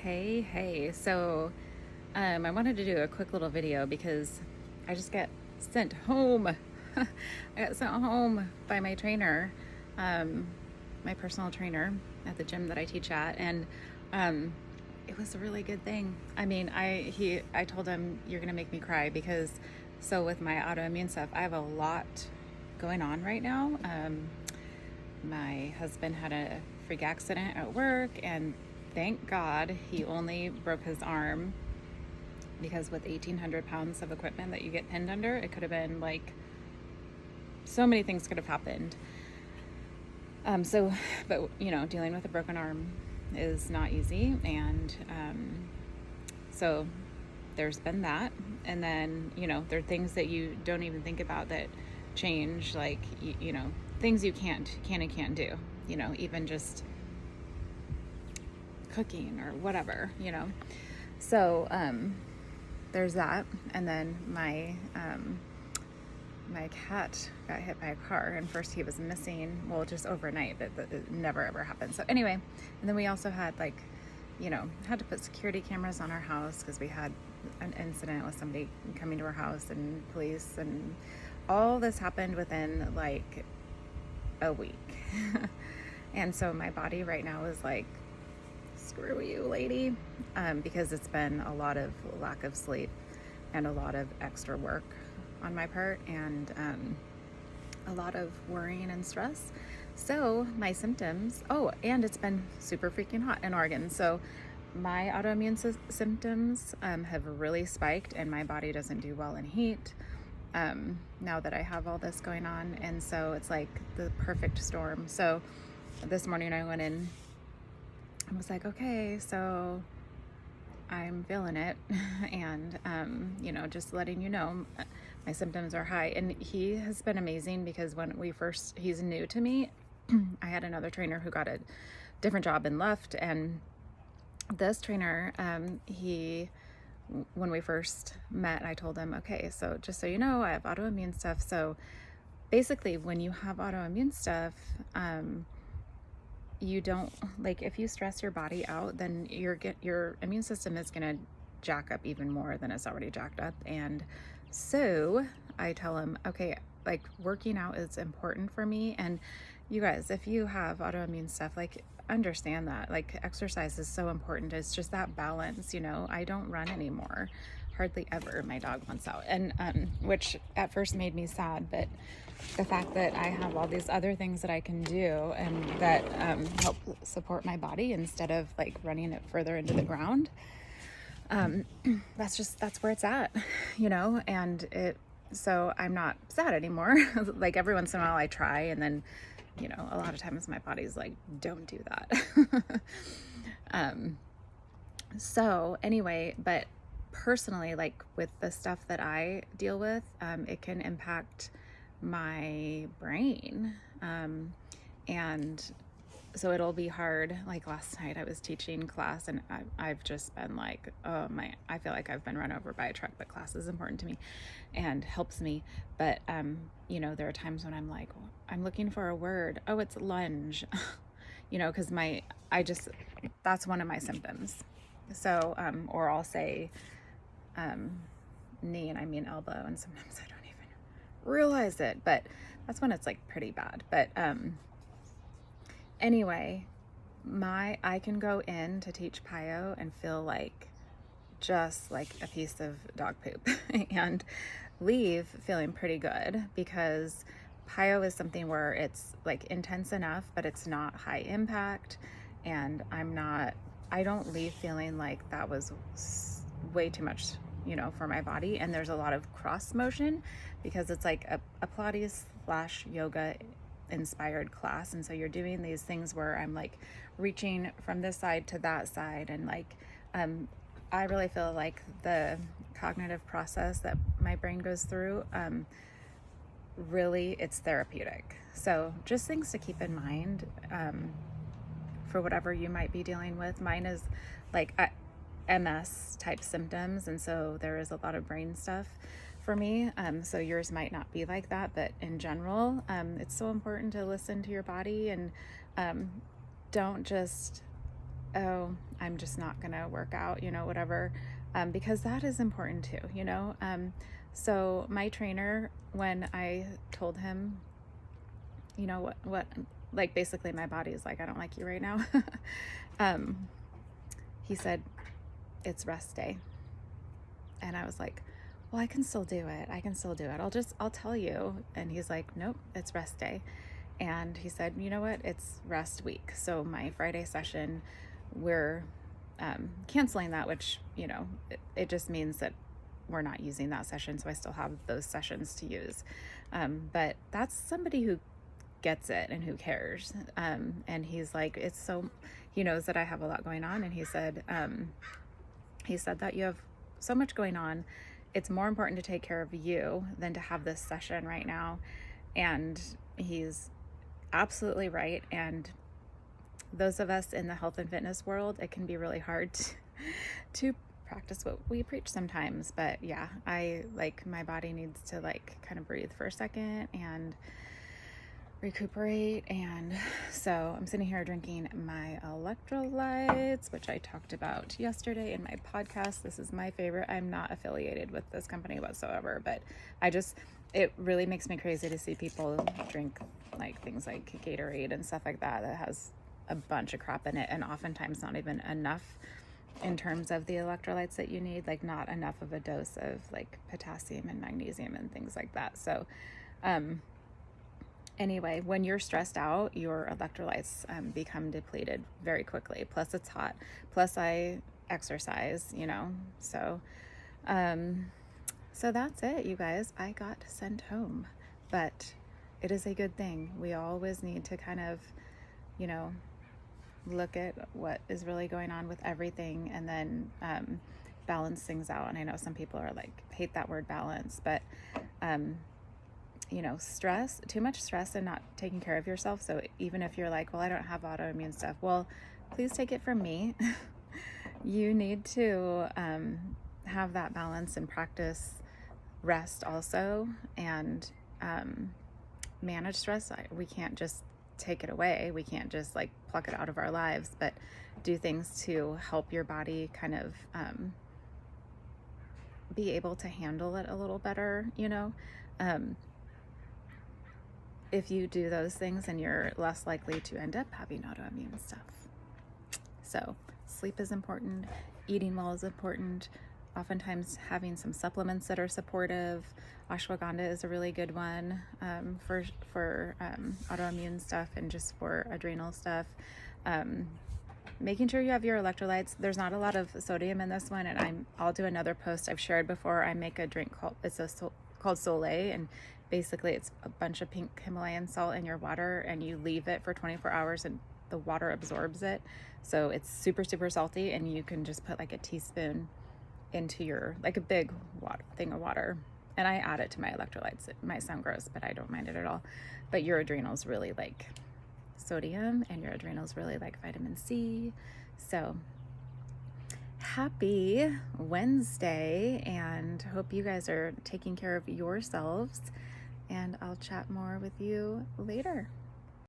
Hey. I wanted to do a quick little video because I just got sent home. I got sent home by my trainer, um, my personal trainer at the gym that I teach at, and um, it was a really good thing. I mean, I told him you're gonna make me cry because with my autoimmune stuff, I have a lot going on right now. My husband had a freak accident at work, and thank God he only broke his arm because with 1,800 pounds of equipment that you get pinned under, it could have been like so many things could have happened. But dealing with a broken arm is not easy, and so there's been that. And then there are things that you don't even think about that change, like things you can't and can't do. Even just cooking or whatever. So there's that, and then my cat got hit by a car, and first he was missing, well, just overnight, but it never ever happened. So anyway, and then we also had had to put security cameras on our house because we had an incident with somebody coming to our house and police, and all this happened within like a week. And so my body right now is like, screw you, lady, because it's been a lot of lack of sleep and a lot of extra work on my part, and a lot of worrying and stress. So my symptoms, and it's been super freaking hot in Oregon, so my autoimmune symptoms have really spiked, and my body doesn't do well in heat now that I have all this going on. And so it's like the perfect storm. So this morning I went in, I was like, okay, so I'm feeling it. And, just letting you know, my symptoms are high. And he has been amazing because he's new to me. I had another trainer who got a different job and left. And this trainer, when we first met, I told him, okay, so just so you know, I have autoimmune stuff. So basically, when you have autoimmune stuff, you don't, like, if you stress your body out, then your immune system is going to jack up even more than it's already jacked up. And so I tell him, okay, like, working out is important for me. And you guys, if you have autoimmune stuff, like, understand that, like, exercise is so important. It's just that balance. I don't run anymore, hardly ever. My dog wants out, and which at first made me sad, but the fact that I have all these other things that I can do and that help support my body instead of like running it further into the ground, that's where it's at, and so I'm not sad anymore. Like, every once in a while I try, and then a lot of times my body's like, don't do that. So anyway, but personally, like, with the stuff that I deal with, it can impact my brain, and so it'll be hard. Like, last night I was teaching class, and I've just been like, I feel like I've been run over by a truck, but class is important to me and helps me. But there are times when I'm like, I'm looking for a word, it's lunge. Because that's one of my symptoms. So or I'll say knee, and I mean elbow, and sometimes I don't realize it, but that's when it's like pretty bad. But anyway, I can go in to teach Pio and feel like just like a piece of dog poop and leave feeling pretty good, because Pio is something where it's like intense enough, but it's not high impact, and I don't leave feeling like that was way too much for my body. And there's a lot of cross motion because it's like a Pilates / yoga inspired class. And so you're doing these things where I'm like reaching from this side to that side. And like, I really feel like the cognitive process that my brain goes through, really, it's therapeutic. So just things to keep in mind, for whatever you might be dealing with. Mine is like MS type symptoms, and so there is a lot of brain stuff for me. So yours might not be like that, but in general, it's so important to listen to your body, and don't just oh, I'm just not going to work out, whatever, because that is important too. So my trainer, when I told him, what, like basically my body is like, I don't like you right now. He said, it's rest day. And I was like, well, I can still do it. I'll tell you. And he's like, nope, it's rest day. And he said, you know what? It's rest week. So my Friday session, we're canceling that, which, it just means that we're not using that session. So I still have those sessions to use. But that's somebody who gets it and who cares. And he's like, he knows that I have a lot going on. And he said that you have so much going on. It's more important to take care of you than to have this session right now. And he's absolutely right. And those of us in the health and fitness world, it can be really hard to practice what we preach sometimes. But yeah, my body needs to kind of breathe for a second and recuperate. And so I'm sitting here drinking my electrolytes, which I talked about yesterday in my podcast. This is my favorite. I'm not affiliated with this company whatsoever, but it really makes me crazy to see people drink things like Gatorade and stuff like that has a bunch of crap in it, and oftentimes not even enough in terms of the electrolytes that you need, not enough of a dose of potassium and magnesium and things like that. So anyway, when you're stressed out, your electrolytes become depleted very quickly. Plus it's hot. Plus I exercise, So, so that's it, you guys. I got sent home, but it is a good thing. We always need to kind of, look at what is really going on with everything, and then balance things out. And I know some people are hate that word balance, but too much stress and not taking care of yourself. So even if you're like, well, I don't have autoimmune stuff, well, please take it from me. You need to have that balance and practice rest also, and manage stress. We can't just take it away. We can't just pluck it out of our lives, but do things to help your body kind of be able to handle it a little better. If you do those things, then you're less likely to end up having autoimmune stuff. So sleep is important. Eating well is important. Oftentimes having some supplements that are supportive. Ashwagandha is a really good one for autoimmune stuff and just for adrenal stuff. Making sure you have your electrolytes. There's not a lot of sodium in this one, and I'll do another post I've shared before. I make a drink called Soleil, and basically it's a bunch of pink Himalayan salt in your water, and you leave it for 24 hours and the water absorbs it. So it's super, super salty, and you can just put a teaspoon into your, a big thing of water. And I add it to my electrolytes. It might sound gross, but I don't mind it at all. But your adrenals really like sodium, and your adrenals really like vitamin C. So happy Wednesday, and hope you guys are taking care of yourselves. And I'll chat more with you later.